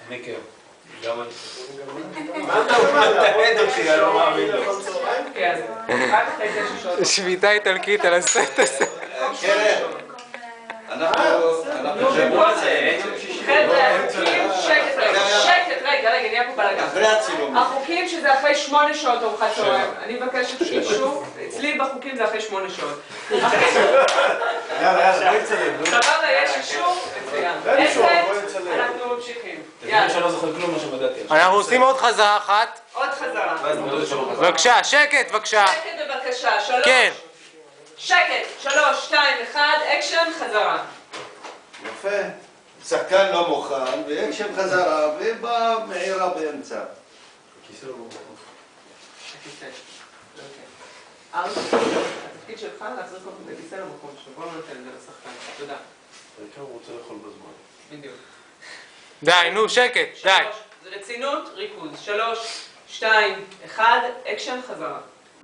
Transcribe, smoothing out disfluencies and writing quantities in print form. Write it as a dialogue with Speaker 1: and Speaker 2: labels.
Speaker 1: אני כן. גם אני. מה אתה מתעד אותי? אני לא מאמין לו.
Speaker 2: כן.
Speaker 3: שביתה איטלקית על הסט הזה.
Speaker 4: קרן, אנחנו
Speaker 1: תחשבו על זה.
Speaker 2: חבר'ה, החוקים, שקט, רגע, נהיה פה בלגן.
Speaker 4: אחרי הצילום.
Speaker 2: החוקים שזה אחרי 8 שעות ארוחת צהריים. אני מבקשת אישור, אצלי בחוקים זה אחרי 8 שעות.
Speaker 1: יאללה, בואי נצלם.
Speaker 2: סבבה, יש אישור? מצוין. אפס, אנחנו ממשיכים.
Speaker 1: אני לא זוכר כלום מה שבדעתי.
Speaker 3: אנחנו עושים עוד חזרה אחת.
Speaker 2: עוד חזרה.
Speaker 3: בבקשה, שקט, בבקשה.
Speaker 2: שקט בבקשה, 3.
Speaker 3: כן.
Speaker 2: שקט, 3, 2, 1, אקשן, חזרה.
Speaker 4: יפה. שחקן לא מוכן, ואקשן חזרה, ובא מעירה באמצע.
Speaker 2: התפקיד שלך להחזיר כל פעם את הכיסא למקום שלו, בוא לא נותן את זה לשחקן. תודה.
Speaker 1: בעיקר הוא רוצה לאכול בזמן.
Speaker 2: בדיוק.
Speaker 3: די, נו, שקט, די.
Speaker 2: זה רצינות, ריכוז. 3, 2, 1, אקשן, חזרה.